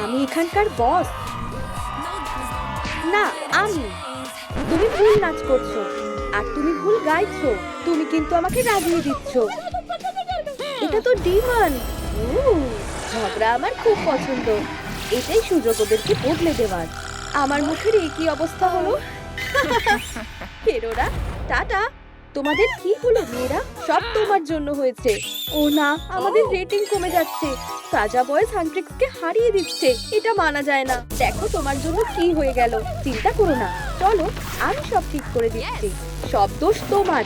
আমি এখানকার বস। না, আমি। তুমি ভুল নাচ করছো আর তুমি ভুল গাইছো। তুমি কিন্তু আমাকে রাগিয়ে দিচ্ছ। এটা তো ডিমন। ঝগড়া আমার খুব পছন্দ। এটাই সুযোগ ওদেরকে বদলে দেওয়ার। আমার মুখের একই অবস্থা হলো। ফেরোরা, টাটা। তোমাদের কি হলো মেয়েরা? সব তোমার জন্য হয়েছে। ও না, আমাদের রেটিং কমে যাচ্ছে। সাজা বয়েজ হান্ট্রিক্সকে হারিয়ে দিচ্ছে। এটা মানা যায় না। দেখো তোমার জন্য কি হয়ে গেল। চিন্তা করো না, চলো আমি সব ঠিক করে দিচ্ছি। সব দোষ তোমার।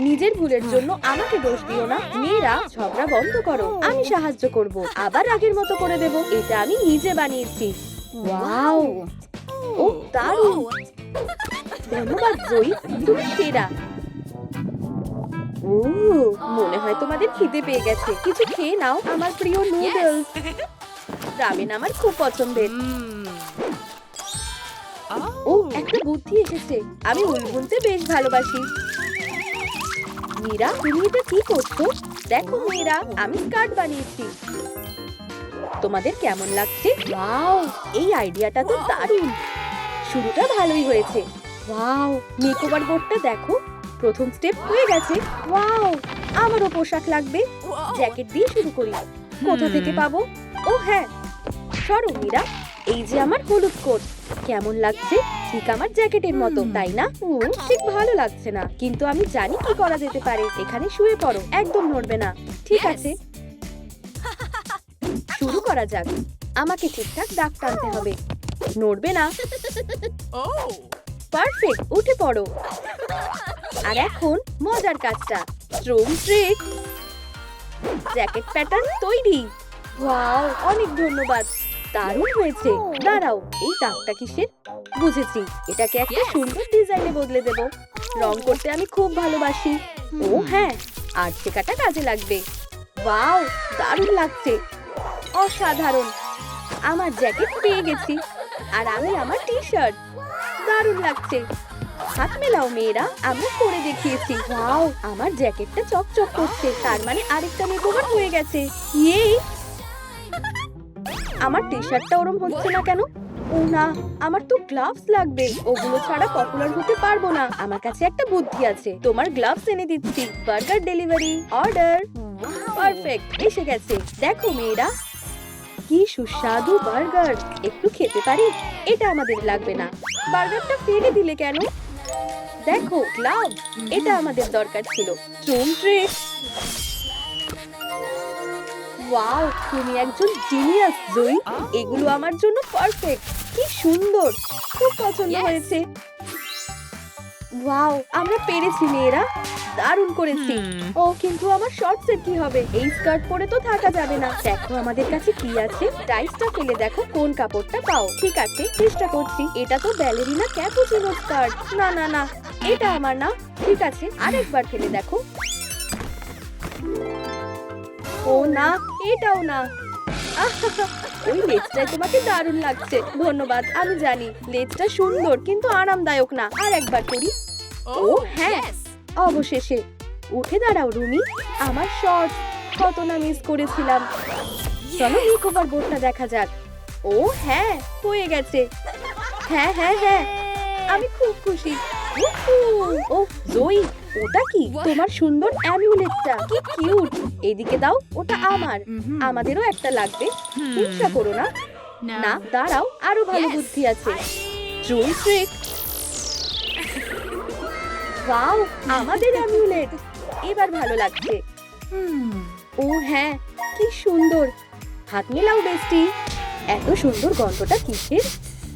নিজের ভুলের জন্য আমাকে দোষ দিও না। মেয়েরা, ঝগড়া বন্ধ করো। আমি সাহায্য করব। আবার আগের মতো করে দেব। এটা আমি নিজে বানিয়েছি। ওয়াও, ও দারুণ। ধন্যবাদ জয়ী, তুমি সেরা। ও, মনে হয় তোমাদের খিদে পেয়ে গেছে। কিছু খেয়ে নাও। আমার প্রিয় নুডলস। রামেন আমার খুব পছন্দের। ও, একটা বুদ্ধি এসেছে। আমি উলবুলতে বেশ ভালোবাসি। মীরা, তুমি এটা কি করছো? দেখো মেয়েরা, আমি স্কার্ট বানিয়েছি। তোমাদের কেমন লাগছে? ওয়াও, এই আইডিয়াটা তো দারুণ। শুরুটা ভালোই হয়েছে। ওয়াও, মেকওভার বোর্ডটা দেখো। প্রথম স্টেপ হয়ে গেছে। ওয়াও, আমারও পোশাক লাগবে। জ্যাকেট দিয়ে শুরু করি। কোথা থেকে পাবো? ও হ্যাঁ, সরো মীরা। এই যে আমার হলুদ কোট। কেমন লাগছে? ঠিক আমার জ্যাকেটের মতো, তাই না? ঠিক ভালো লাগছে না, কিন্তু আমি জানি কি করা যেতে পারে। এখানে শুয়ে পড়ো, একদম নড়বে না। ঠিক আছে, শুরু করা যাক। আমাকে ঠিকঠাক দাগ টানতে হবে। নড়বে না। পারফেক্ট, উঠে পড়ো। আর এখন মজার কাজটা, স্ট্রোম ট্রিক। জ্যাকেট প্যাটার্ন তৈরি। ওয়াও, অনেক ধন্যবাদ। দারুণ হয়েছে। দাঁড়াও, এই দাগটা কিসের? বুঝেছি, এটাকে একটা সুন্দর ডিজাইনে বদলে দেব। রং করতে আমি খুব ভালোবাসি। ও হ্যাঁ, আর শেখাটা কাজে লাগবে। ওয়াও, দারুণ লাগছে। অসাধারণ। আমার জ্যাকেট পেয়ে গেছি। আর আমি আমার টি শার্ট। দারুণ লাগছে। হাত মেলাও মেয়েরা, আমরা করে দেখিয়েছি। ওয়াও, আমার জ্যাকেটটা চকচক করছে। তার মানে আরেকটা মেকওভার হয়ে গেছে। ইয়ে, আমার টি শার্টটা ওরম হচ্ছে না কেন? ও না, আমার তো গ্লাভস লাগবে। ওগুলো ছাড়া পপুলার হতে পারবো না। আমার কাছে একটা বুদ্ধি আছে। তোমার গ্লাভস এনে দিচ্ছি। Burger delivery order. পারফেক্ট, এসে গেছে। দেখো মেয়েরা, কি সুস্বাদু বার্গার। একটু খেতে পারি? এটা আমাদের লাগবে না। বার্গারটা ফেলে দিলে কেন? দেখো গ্লাভ, এটা আমাদের দরকার ছিল। স্ট্রোম ট্রিক। ওয়াও, তুমি একজন জিনিয়াস জয়ী। এগুলো আমার জন্য পারফেক্ট। কি সুন্দর, খুব পছন্দ হয়েছে। ওয়াও, আমরা পেরেছি মেয়েরা। দারুণ করেছি। ও কিন্তু আমার শর্টসের কি হবে? এই স্কার্ট পরে তো থাকা যাবে না। দেখো আমাদের কাছে কি আছে। ডাইসটা ফেলে দেখো কোন কাপড়টা পাও। ঠিক আছে, চেষ্টা করছি। এটা তো ব্যালেরিনা ক্যাপুচিনো স্কার্ট। না না না, এটা আমার না। ঠিক আছে, আরেকবার ফেলে দেখো। ও না, এটাও না। ওই লেজটাই তোমাকে দারুণ লাগছে। ধন্যবাদ। আমি জানি লেজটা সুন্দর কিন্তু আরামদায়ক না। আর একবার করি। ও হ্যাঁ, অবশেষে। উঠে দাঁড়াও রুমি। আমার শর্ট কত না মিস করেছিলাম। চলো মেকওভার বোর্ডটা দেখা যাক। ও হ্যাঁ, হয়ে গেছে। হ্যাঁ হ্যাঁ হ্যাঁ, আমি খুব খুশি। ও জয়ী, ওটা কি? তোমার সুন্দর অ্যামিউলেটটা কি কিউট। এদিকে দাও, ওটা আমার। আমাদেরও একটা লাগবে। হিংসা করো না। না, দাঁড়াও, আরো ভালো বুদ্ধি আছে। স্ট্রোম ট্রিক। ওয়াও, আমাদের অ্যামিউলেট। এবার ভালো লাগছে। ও হ্যাঁ, কি সুন্দর। হাত মেলাও বেস্টি। এত সুন্দর গন্ধটা কিসের?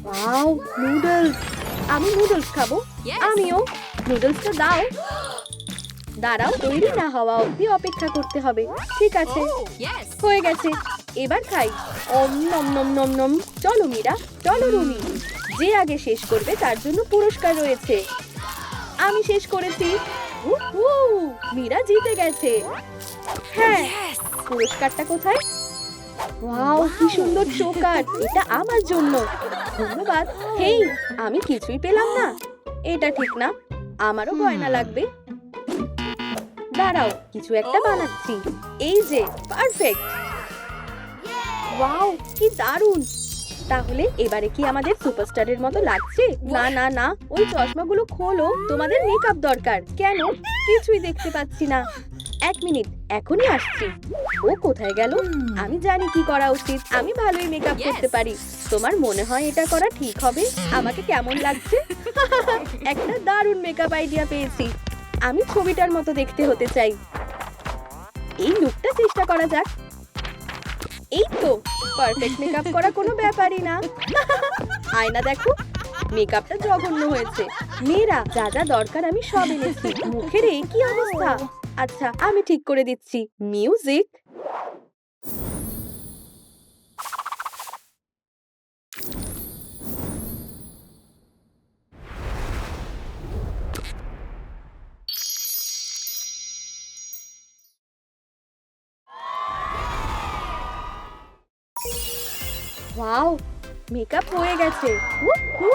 Wow, noodles. আমি নুডলস খাবো। আমিও। নুডলসটা দাও। দাঁড়াও, তৈরি না হওয়া অবধি অপেক্ষা করতে হবে। ঠিক আছে, হয়ে গেছে। এবার খাই। ওম নম নম নম নম। চলো মীরা, চলো রুমি। যে আগে শেষ করবে তার জন্য পুরস্কার রয়েছে। আমি শেষ করেছি। মীরা জিতে গেছে। হ্যাঁ, পুরস্কারটা কোথায়? ওয়াও, কি সুন্দর চোকার। এটা আমার জন্য। ধন্যবাদ। হেই, আমি কিছুই পেলাম না। এটা ঠিক না। আমারও গয়না লাগবে। দাঁড়াও, কিছু একটা বানাচ্ছি। এই যে, পারফেক্ট। ওয়াও, কি দারুণ। তাহলে এবারে কি আমাদের সুপারস্টারের মতো লাগছে? না না না, ওই চশমাগুলো খোলো, তোমাদের মেকআপ দরকার। কেন? কিছুই দেখতে পাচ্ছি না। 1 মিনিট, এখনই আসছি। ও কোথায় গেল? আমি জানি কি করা উচিত। আমি ভালোই মেকআপ করতে পারি। তোমার মনে হয় এটা করা ঠিক হবে? আমাকে কেমন লাগছে? একটা দারুণ মেকআপ আইডিয়া পেয়েছি। আমি ছবিটার মতো দেখতে হতে চাই। এই লুকটা চেষ্টা করা যাক। এই তো, পারফেক্ট মেকআপ করা কোনো ব্যাপারই না। আয়না দেখো, মেকআপটা জঘন্য হয়েছে। মেয়েরা, যা যা দরকার আমি সব এনেছি। মুখের এই কি অবস্থা? আচ্ছা, আমি ঠিক করে দিচ্ছি। মিউজিক। ওয়াও, মেকআপ হয়ে গেছে। উহু!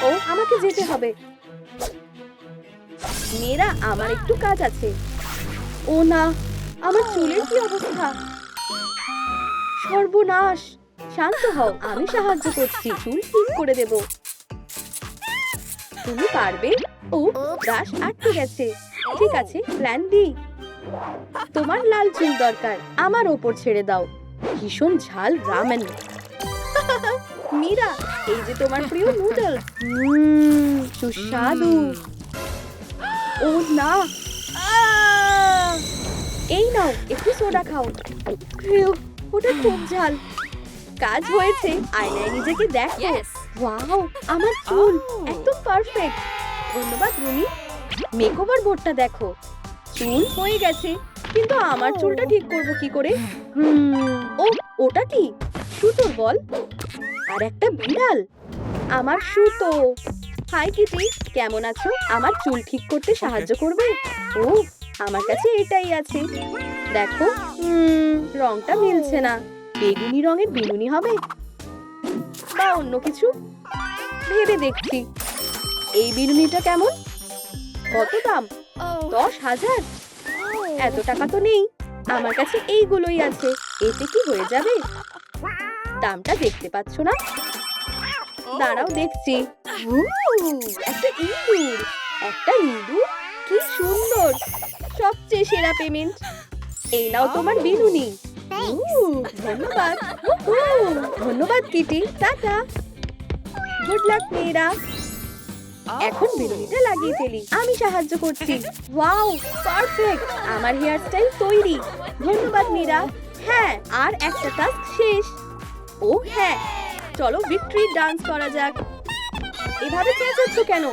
ও, আমাকে যেতে হবে। মেয়েরা, আমার একটু কাজ আছে। ও না, আমার চুলের কি অবস্থা? সর্বনাশ! শান্ত হও, আমি সাহায্য করছি। চুল ঠিক করে দেব। তুমি পারবে? ও, ব্রাশ আটকে গেছে। ঠিক আছে, প্ল্যান বি। তোমার লাল চুল দরকার। আমার ওপর ছেড়ে দাও। ভীষণ ঝাল রামেন। মীরা, এই যে তোমার প্রিয় নুডলস। সুস্বাদু। ও না! এই নাও, একটু সোডা খাও। ওটা খুব ঝাল। কাজ হয়েছে। আয়নায় নিজেকে দেখো। ওয়াও, আমার চুল একদম পারফেক্ট। ধন্যবাদ রুমি। মেকওভার বোর্ডটা দেখো। চুল হয়ে গেছে, কিন্তু আমার চুলটা ঠিক করব কি করে? ও, ওটা কি? সুতোর বল? আর একটা বিড়াল। আমার সুতো। হাই কিটি, কেমন আছো? আমার চুল ঠিক করতে সাহায্য করবে? ও, আমার কাছে এটাই আছে। দেখো, রংটা মিলছে না। বেগুনি রঙের বিনুনি হবে বা অন্য কিছু? ভেবে দেখছি। এই বিনুনিটা কেমন? কত দাম? 10,000? এত টাকা তো নেই। আমার কাছে এইগুলোই আছে। এতে কি হয়ে যাবে? দামটা দেখতে পাচ্ছ না? দাঁড়াও, দেখছি। একটা ইঁদুর। একটা ইঁদুর? কি সুন্দর! সবচেয়ে সেরা পেমেন্ট। এই নাও তোমার বিনুনি। ধন্যবাদ। ধন্যবাদ কিটি। টাটা। গুড লাক মেয়েরা। এখন বিনুনিটা লাগিয়ে ফেলি। আমি সাহায্য করছি। Wow, perfect. আমার হেয়ার স্টাইল তৈরি। ধন্যবাদ মীরা। হ্যাঁ, আর একটা টাস্ক শেষ। ও হ্যাঁ, চলো ভিক্টরি ডান্স করা যাক। এভাবে চেঁচাচ্ছ কেন?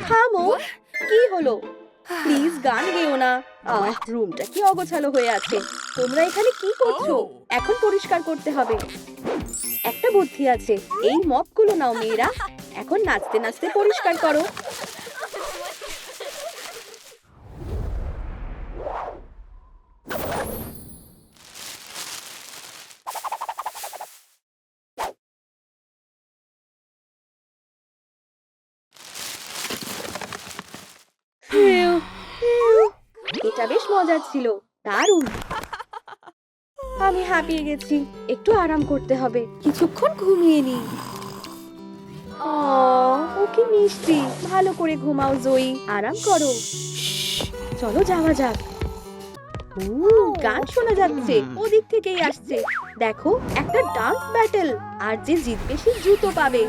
থামো। কি হলো? প্লিজ গান গেও না। রুমটা কি অগোছালো হয়ে আছে। তোমরা এখানে কি করছো? এখন পরিষ্কার করতে হবে। একটা বুদ্ধি আছে। এই মপগুলো নাও মেয়েরা। এখন নাচতে নাচতে পরিষ্কার করো। এটা বেশ মজার ছিল। দারুণ। আমি হাঁপিয়ে গেছি। একটু আরাম করতে হবে। কিছুক্ষণ ঘুমিয়ে নি। ও কি মিষ্টি। ভালো করে ঘুমাও জয়ী। আরাম করো। চলো যাওয়া যাক। গান শোনা যাচ্ছে। ওদিক থেকেই আসছে। দেখো, একটা ডান্স ব্যাটল। আর যে জিতবে সে জুতো পাবে।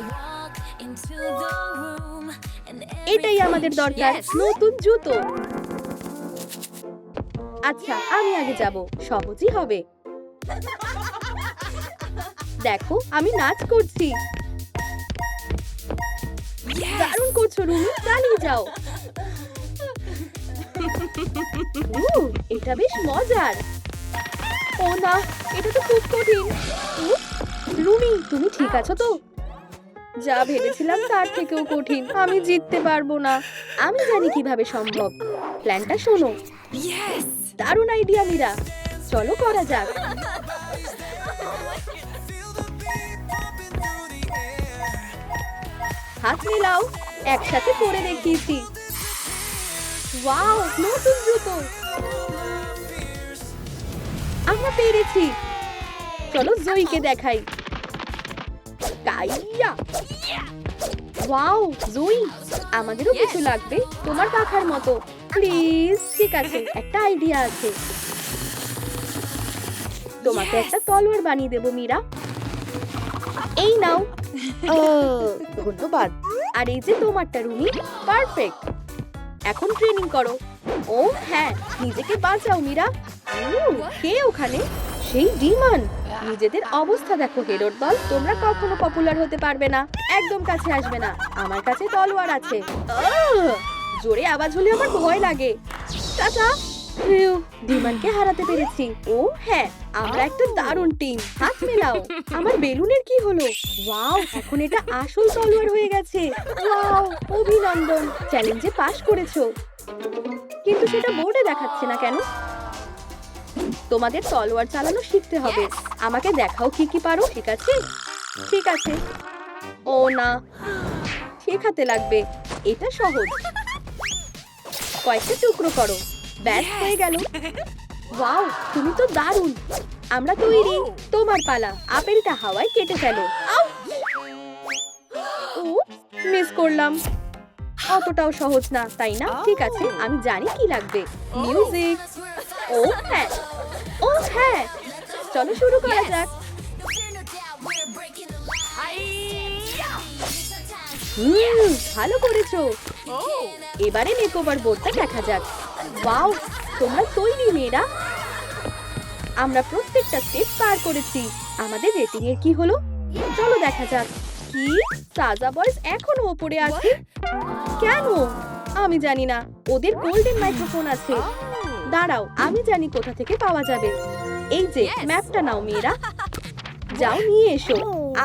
এটাই আমাদের দরকার, নতুন জুতো। আচ্ছা, আমি আগে যাব। সহজই হবে। দেখো, আমি নাচ করছি। দারুণ করছো রুমি, চালিয়ে যাও। এটা বেশ মজার। ও না, এটা তো খুব কঠিন। রুমি, তুমি ঠিক আছো তো? যা ভেবেছিলাম তার থেকেও কঠিন। আমি জিততে পারবো না। আমি জানি কিভাবে সম্ভব। প্ল্যানটা শোনো। দারুণ আইডিয়া মীরা। চলো করা যাক। হাত মেলাও। একসাথে করে দেখিয়েছি। ওয়াও, নতুন জুতো। আমরা পেরেছি। চলো জয়ীকে দেখাই। কাইয়া ওয়াও জুই, আমাদেরও কিছু লাগবে তোমার পাখার মতো প্লিজ। ঠিক আছে, একটা আইডিয়া আছে, তোমাকে একটা তলোয়ার বানিয়ে দেবো মীরা। এই নাও। ধন্যবাদ। আর এই যে তোমারটা রুমি, পারফেক্ট। এখন ট্রেনিং করো। ও হ্যাঁ, নিজেকে বাঁচাও মীরা। কে ওখানে? সেই ডিমন। নিজেদের অবস্থা দেখো হেরোর দল, তোমরা কখনো পপুলার হতে পারবে না, একদম কাছে আসবে না। আমার কাছে তলোয়ার আছে। জোরে আওয়াজ হলে আমার ভয় লাগে। টাটা। ডিমনকে হারাতে পেরেছি। ও হ্যাঁ, আমরা একটা দারুণ টিম। হাত মেলাও। আমার বেলুনের কি হলো? ওয়াও, এখন এটা আসল তলোয়ার হয়ে গেছে। ওয়াও, অভিনন্দন, চ্যালেঞ্জে পাস করেছো। কিন্তু সেটা বোর্ডে দেখাচ্ছে না কেন? তোমাদের তলোয়ার চালানো শিখতে হবে। আমাকে দেখাও কি কি পারো। ঠিক আছে, ঠিক আছে। ও না, শেখাতে লাগবে। এটা সহজ। কয়েকটা টুকরো করো, ব্যাস হয়ে গেল। ওয়াও, তুমি তো দারুণ। আমরা তৈরি। তোমার পালা। আপেলটা হাওয়ায় কেটে ফেলো। ও মিস করলাম। অতটাও সহজ না, তাই না? ঠিক আছে, আমি জানি কি লাগবে। মিউজিক। ও হ্যাঁ, ও হ্যাঁ, চলো শুরু করা যাক। ভালো করেছো। এবারে মেকওভার বোর্ডটা দেখা যাক। ওয়াও, তোমরা তৈরি মেয়েরা। আমরা প্রত্যেকটা স্টেপ পার করেছি। আমাদের রেটিং এর কি হলো চলো দেখা যাক। কি সাজা বয়েজ এখনো উপরে আছে কেন? আমি জানি না। ওদের গোল্ডেন মাইক্রোফোন আছে। দাঁড়াও, আমি জানি কোথা থেকে পাওয়া যাবে। এই যে ম্যাপটা নাও মেয়েরা, যাও নিয়ে এসো।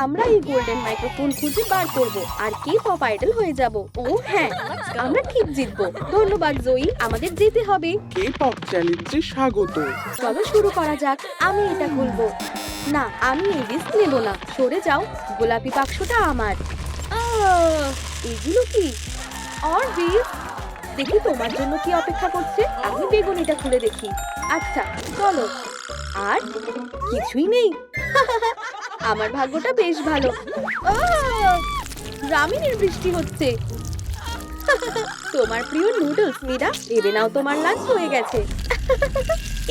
আমরা এই গোল্ডেন মাইক্রোফোন খুঁজে বার করব আর কে পপ আইডল হয়ে যাব। ও হ্যাঁ, আমরা ঠিক জিতবো। ধন্যবাদ জয়ী, আমাদের যেতে হবে। কে পপ চ্যালেঞ্জে স্বাগত। চলো শুরু করা যাক। আমি এটা খুলবো না, আমি এই রিস্ক নেব না। সরে যাও, গোলাপি বাক্সটা আমার। এগুলো কি? অরবিজ, দেখি তোমার জন্য কি অপেক্ষা করছে। আমি বেগুনিটা খুলে দেখি। আচ্ছা চলো। আর কিছুই নেই। আমার ভাগ্যটা বেশ ভালো। রামিনের বৃষ্টি হচ্ছে। তোমার প্রিয় নুডলস মীরা, ভেবে নাও তোমার লাঞ্চ হয়ে গেছে।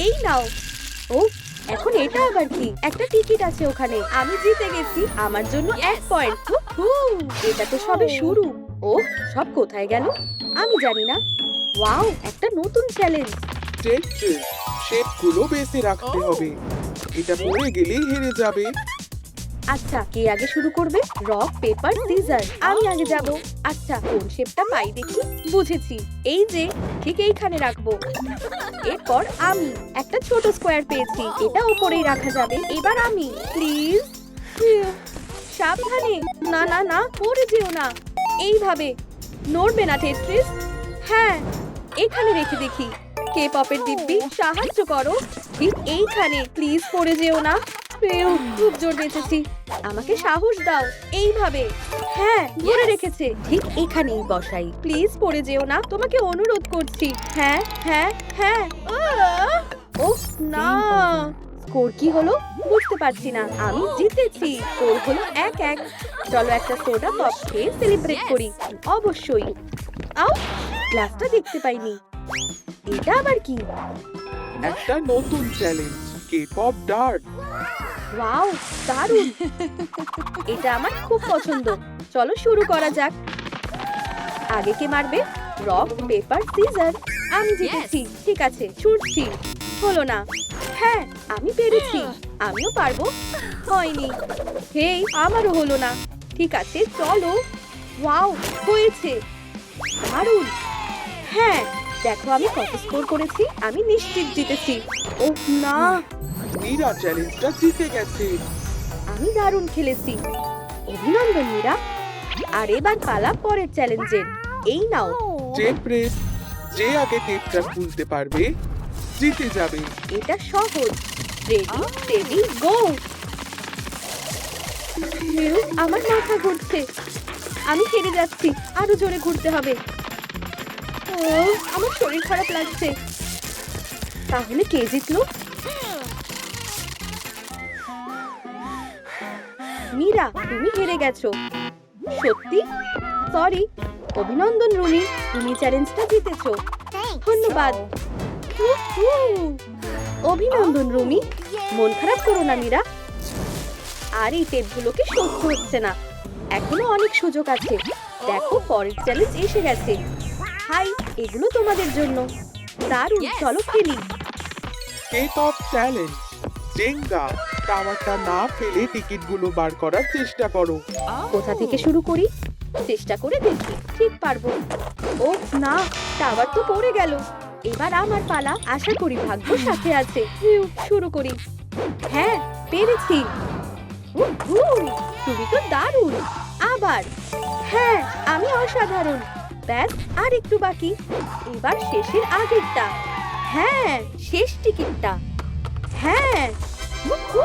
এই নাও। ও এখন এটা আবার কি? একটা টিকিট আছে ওখানে। আমি জিতে গেছি, আমার জন্য 1 পয়েন্ট। এটা তো সবে শুরু। ও সব কোথায় গেল আমি জানি না। ওয়াও, একটা নতুন চ্যালেঞ্জ। শেপগুলো বেছে রাখতে হবে, এটা পড়ে গেলেই হেরে যাবে। আচ্ছা, কে আগে শুরু করবে? Rock paper scissor. আমি আগে যাব। আচ্ছা, কোন শেপটা পাই দেখি। বুঝেছি, এই যে ঠিক এইখানে রাখবো। এরপর আমি একটা ছোট স্কোয়ার পেয়েছি, এটা উপরেই রাখা যাবে। এবার আমি প্লিজ। সাবধানে। না না না, পড়ে যেও না। এইভাবে নড়বে না টেট্রিস। হ্যাঁ, এখানে রেখে দেখি। কে পপের দিব্যি, সাহায্য করো। ঠিক এইখানে, প্লিজ পড়ে যেও না। খুব জোর বেঁচেছি, আমাকে সাহস দাও। এইভাবে। হ্যাঁ, ধরে রেখেছে। ঠিক এখানেই বসাই, প্লিজ পড়ে যেও না, তোমাকে অনুরোধ করছি। হ্যাঁ হ্যাঁ হ্যাঁ। ওহ না, স্কোর কি হলো বুঝতে পারছি না। আমি জিতেছি। স্কোর হলো 1-1। চলো একটা সোডা পপ খেয়ে সেলিব্রেট করি। অবশ্যই। আও, গ্লাসটা দেখতে পাইনি। এটা আবার কি? একটা নতুন challenge, K pop dart. Wow, দারুণ। এটা আমার খুব পছন্দ। চলো শুরু করা যাক। আগে কে মারবে? Rock paper scissor. আমি জিতেছি। ঠিক আছে, ছুটছি। হলো না। হ্যাঁ, আমি পেরেছি। আমিও পারবো। হয়নি। হেই, আমারও হলো না। ঠিক আছে, চলো। ওয়াও, হয়েছে। দারুণ। হ্যাঁ, দেখো আমি কত স্কোর করেছি। আমি নিশ্চিত জিতেছি। ওহ না, মীরা চ্যালেঞ্জটা জিতে গেছে। আমি দারুণ খেলেছি। অভিনন্দন মীরা। আর এবার পালা পরের চ্যালেঞ্জের। এই নাও। টেপ রেস, যে আগে টেপটা খুলতে পারবে জিতে যাবে। এটা সহজ। Ready steady go. আমার মাথা ঘুরছে। আমি হেরে যাচ্ছি, আরো জোরে ঘুরতে হবে। ও, আমার শরীর খারাপ লাগছে। তাহলে কে জিতলো? মীরা, তুমি হেরে গেছো। সত্যি? সরি। অভিনন্দন রুমি, তুমি চ্যালেঞ্জটা জিতেছো। ধন্যবাদ। উহু। অভিনন্দন রুমি, মন খারাপ করো না মীরা। আর এই টেপগুলোকে সহ্য হচ্ছে না। এখনো অনেক সুযোগ আছে। দেখো, পরের চ্যালেঞ্জ এসে গেছে। হাই, এগুলো তোমাদের জন্য। দারুণ, চলো খেলি। Cake off challenge. জেঙ্গা, টাওয়ারটা না ফেলে টিকিটগুলো বার করার চেষ্টা করো। কোথা থেকে শুরু করি? চেষ্টা করে দেখি, ঠিক পারবো। ও না, টাওয়ার তো পড়ে গেল। এবার আমার পালা, আশা করি ভাগ্য সাথে আছে। শুরু করি। হ্যাঁ, পেরেছি। উহু, তুমি তো দারুণ। আবার। হ্যাঁ, আমি অসাধারণ। ব্যাস, আর একটু বাকি। এবার শেষের আগেরটা। হ্যাঁ, শেষ টিকিটটা। হ্যাঁ, উহু,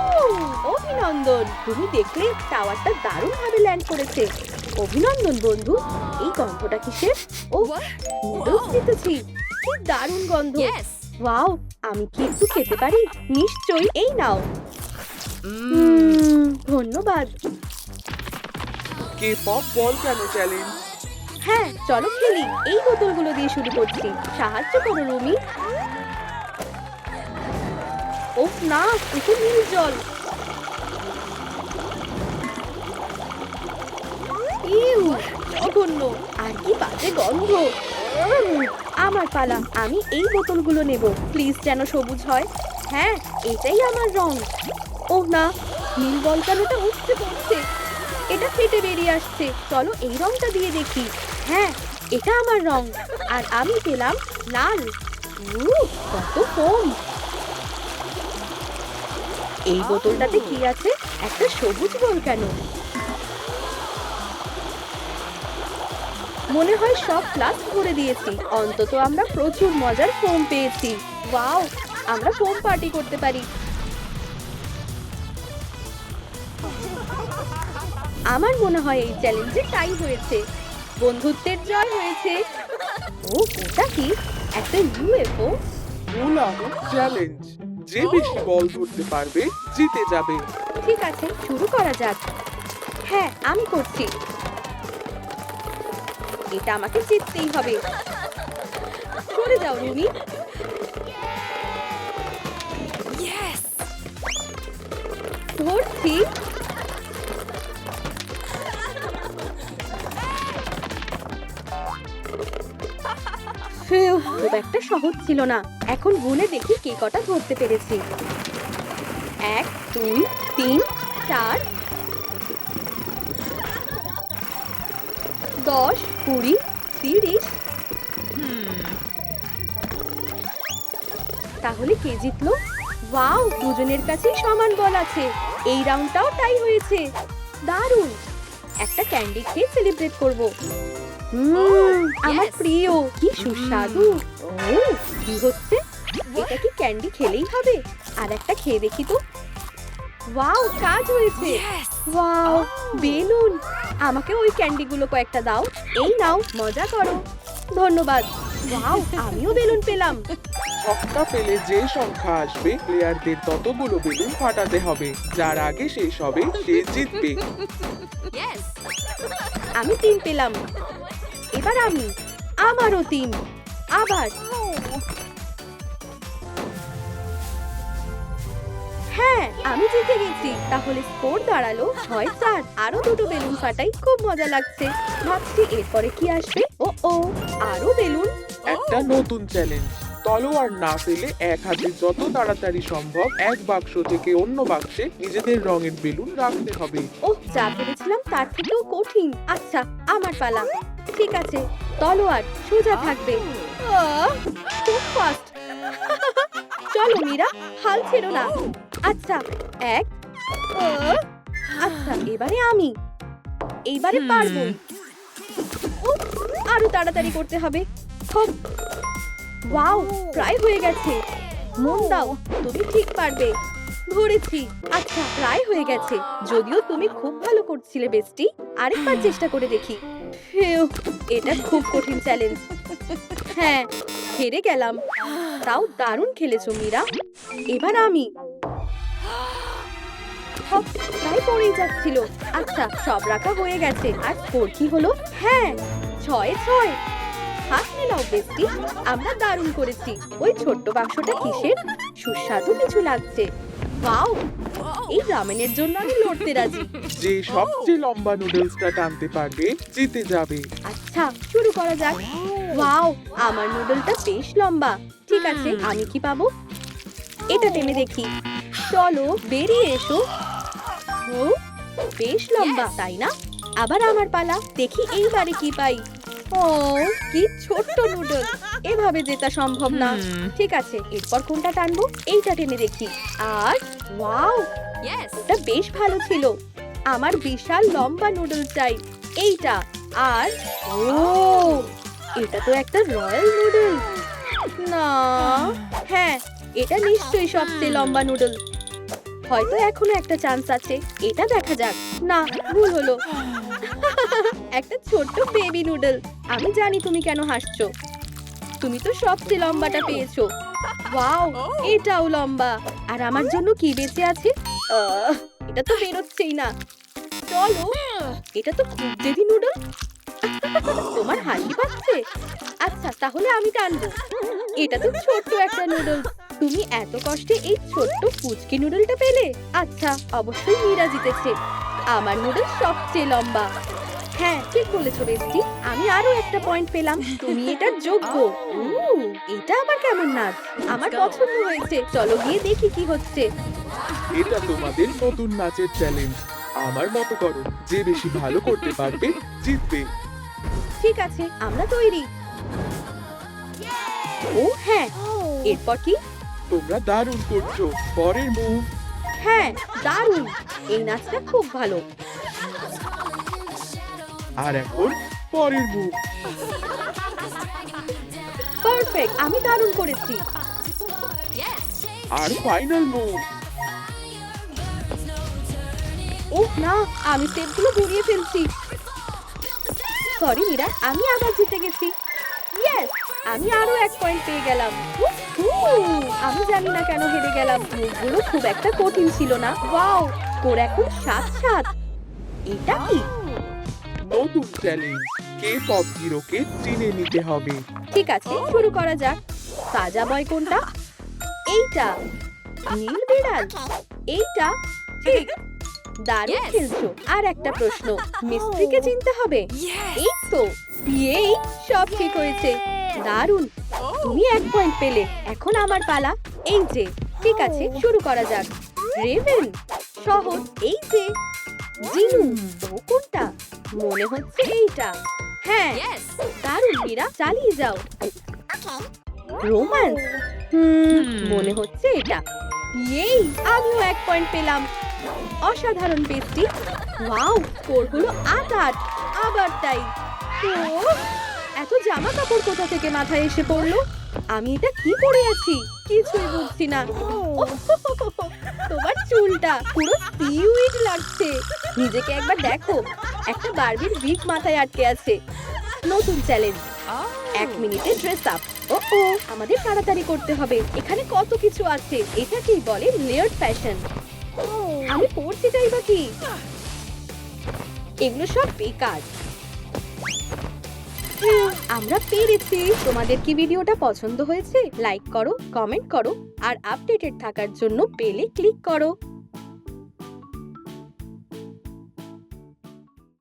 অভিনন্দন। তুমি দেখলে টাওয়ারটা দারুণভাবে ল্যান্ড করেছে। অভিনন্দন বন্ধু। এই গন্ধটা কিসের? ও, নুডলস জিতেছি। কি দারুণ গন্ধ। ওয়াও, আমি কি একটু খেতে পারি? নিশ্চয়ই, এই নাও। ধন্যবাদ। কে পপ বল কেন চ্যালেঞ্জ। হ্যাঁ, চলো খেলি। এই বোতলগুলো দিয়ে শুরু করছি। সাহায্য করো রুমি। ওহ না, এতে নীল জল। ইউ, জঘন্য। আর কি বাজে গন্ধ। আমার পালা, আমি এই বোতলগুলো নেব। প্লিজ যেন সবুজ হয়। হ্যাঁ, এটাই আমার রং। ওহ না, নীল বলকানোটা উঠতে পড়ছে। এটা ফেটে বেরিয়ে আসছে। চলো এই রংটা দিয়ে দেখি। হ্যাঁ, এটা আমার রং। আর আমি পেলাম লাল। কত কম। এই বোতলটাতে কি আছে? একটা সবুজ বলকানো। মনে হয় সব ফ্লাস্ক ভরে দিয়েছি। অন্তত আমরা প্রচুর মজার ফোম পেয়েছি। ওয়াও, আমরা ফোম পার্টি করতে পারি। আমার মনে হয় এই চ্যালেঞ্জে টাই হয়েছে। বন্ধুত্বের জয় হয়েছে। ও, ওটা কি? একটা ইউএফও? হুলা হুপ চ্যালেঞ্জ। যে বেশি বল ধরতে পারবে জিতে যাবে। ঠিক আছে, শুরু করা যাক। হ্যাঁ, আমি করছি। এটা আমাকে জিততেই হবে। সরে যাও রুমি। ধরছি। খুব একটা সহজ ছিল না। এখন গুনে দেখি কে কটা ধরতে পেরেছি। 1, 2, 3, 4, 10, 20, 30। তাহলে কে জিতলো? ওয়াও, দুজনের কাছেই সমান বল আছে। এই রাউন্ডটাও টাই হয়েছে। দারুণ। একটা ক্যান্ডি খেয়ে সেলিব্রেট করব। আমার প্রিয়। কি সুস্বাদু। ও, কি হচ্ছে? এটা কি ক্যান্ডি খেলেই হবে? আর একটা খেয়ে দেখি তো। ওয়াও, কাজ হয়েছে। Wow, balloon. আমাকে ওই ক্যান্ডিগুলো কয়েকটা দাও। এই নাও, মজা করো। ধন্যবাদ। ওয়াও, আমিও বেলুন পেলাম। ছক্কা পেলে যে সংখ্যা আসবে প্লেয়ারদের ততগুলো বেলুন ফাটাতে হবে। যার আগে শেষ হবে সে জিতবে। আমি 3 পেলাম। এবার আমি। আমারও 3। আবার। হ্যাঁ, আমি জিতে গেছি। তাহলে স্কোর দাঁড়ালো 6-4। আরো দুটো বেলুন ফাটাই, খুব মজা লাগছে। ভাবছি এরপরে কি আসবে। ও, আরো বেলুন। একটা নতুন চ্যালেঞ্জ। তলোয়ার না ফেলে এক হাতে যত তাড়াতাড়ি সম্ভব এক বাক্স থেকে অন্য বাক্সে নিজেদের রঙের বেলুন রাখতে হবে। ওহ, যা ভেবেছিলাম তার থেকেও কঠিন। আচ্ছা, আমার পালা। ঠিক আছে, তলোয়ার সোজা থাকবে। খুব ফাস্ট। চলো মীরা, হাল ছেড়ো না। আচ্ছা, 1। আচ্ছা, এবারে আমি। এইবারে পারবো। উফ, আরো তাড়াতাড়ি করতে হবে। হপ। ওয়াও, প্রায় হয়ে গেছে। মন দাও, তুমি ঠিক পারবে। ধরেছি। আচ্ছা, প্রায় হয়ে গেছে। যদিও তুমি খুব ভালো করছিলে বেস্টি। আরেকবার চেষ্টা করে দেখি। এটা খুব কঠিন চ্যালেঞ্জ। হ্যাঁ, হেরে গেলাম। তাও দারুণ খেলেছো মীরা। এবার আমি। হপ, প্রায় পড়েই যাচ্ছিল। আচ্ছা, সব রাখা হয়ে গেছে। আর স্কোর কি হলো? হ্যাঁ, 6-6। হাত মেলাও বেস্টি, আমরা দারুণ করেছি। ওই ছোট্ট বাক্সটা কিসের? সুস্বাদু কিছু লাগছে। ওয়াও, এই রামেনের জন্য আমি লড়তে রাজি। যে সবচেয়ে লম্বা নুডলসটা টানতে পারবে জিতে যাবে। আচ্ছা, শুরু করা যাক। ওয়াও, আমার নুডলটা বেশ লম্বা। ঠিক আছে, আমি কি পাবো? এটা টেনে দেখি। চলো, বেরিয়ে এসো। ও, বেশ লম্বা, তাই না? আবার আমার পালা, দেখি এইবারে কি পাই। ও, কি ছোট্ট নুডল, এভাবে জেতা সম্ভব না। ঠিক আছে, এরপর কোনটা টানবো? এইটা টেনে দেখি। আর ওয়াও, এটা বেশ ভালো ছিল। আমার বিশাল লম্বা নুডল চাই, এইটা। আর ও, এটা তো একটা রয়্যাল নুডল। না, হ্যাঁ, এটা নিশ্চয়ই সবচেয়ে লম্বা নুডল। হয়তো এখনো একটা চান্স আছে, এটা দেখা যাক। না, ভুল হলো। একটা ছোট্ট বেবি নুডল। আমি জানি তুমি কেন হাসছো। তুমি তো সবচেয়ে লম্বাটা পেয়েছো। ওয়াও, এটাও লম্বা। আর আমার জন্য কি বেঁচে আছে? এটা তো বেরোচ্ছেই না। চলো, এটা তো খুব জেদি নুডল। তোমার হাসি পাচ্ছে? আচ্ছা, তাহলে আমি টানবো। এটা তো ছোট্ট একটা নুডল। তুমি এত কষ্টে এই ছোট্ট পুচকি নুডলটা পেলে? আচ্ছা, অবশ্যই মীরা জিতেছে। আমার নুডল সবচেয়ে লম্বা। হ্যাঁ, ঠিক বলেছো বেস্টি, আমি আরো একটা পয়েন্ট পেলাম। তুমি এটার যোগ্য। এটা আবার কেমন নাচ? আমার পছন্দ হয়েছে। চলো গিয়ে দেখি কি হচ্ছে। এটা তোমাদের নতুন নাচের চ্যালেঞ্জ। আমার মতো করো, যে বেশি ভালো করতে পারবে জিতবে। ঠিক আছে, আমরা তৈরি। ও হ্যাঁ, এরপর কি? তোমরা দারুণ করছো। পরের মুভ। হ্যাঁ, দারুণ। এই নাচটা খুব ভালো। আর এখন পরের মুভ। পারফেক্ট, আমি দারুণ করেছি। আর ফাইনাল মুভ। ওহ না, আমি স্টেপগুলো ঘুরিয়ে ফেলছি। সরি মীরা, আমি আবার জিতে গেছি। ইয়েস, আমি আরো 1 পয়েন্ট পেয়ে গেলাম। আমি জানি না কেন হেরে গেলাম। মুভগুলো খুব একটা কঠিন ছিল না। ওয়াও, তোর এখন 7-7। এটা কি? নতুন চ্যালেঞ্জ, কে পপ হিরোকে চিনে নিতে হবে। ঠিক আছে, শুরু করা যাক। তাজা বয় কোনটা? এইটা। নীল বিড়াল? এইটা। ঠিক, দারুণ খেলছো। আর একটা প্রশ্ন, মিস্ত্রিকে চিনতে হবে। এই তো, এই সব ঠিক হয়েছে। দারুণ, তুমি 1 পয়েন্ট পেলে। এখন আমার পালা। এই যে, ঠিক আছে, শুরু করা যাক। রেভেন? সহজ, এই যে। জিনু? ও কোনটা? মনে হচ্ছে এইটা। হ্যাঁ, দারুণ মীরা, চালিয়ে যাও। রোম্যান্স? মনে হচ্ছে এটা। এই, আমিও 1 পয়েন্ট পেলাম। অসাধারণ পেস্টি। ওয়াও, স্কোর হলো 8-8। আবার তাই। ও, এত জামা কাপড় কোথা থেকে মাথায় এসে পড়লো? আমি এটা কি পরে আছি? কিছুই বুঝছি না। তোমার চুলটা পুরো সিউইড লাগছে। নিজেকে একবার দেখো, একটা বারবির উইগ মাথায় আটকে আছে। নতুন চ্যালেঞ্জ, 1 মিনিটে ড্রেস আপ। ও, আমাদের তাড়াতাড়ি করতে হবে। এখানে কত কিছু আছে। এটাকেই বলে লেয়ার্ড ফ্যাশন। আমি পড়ছিটাই বা কি? এগুলো সব বেকার। আমরা পেরেছি। তোমাদের কি ভিডিওটা পছন্দ হয়েছে? লাইক করো, কমেন্ট করো আর আপডেটেড থাকার জন্য বেলে ক্লিক করো।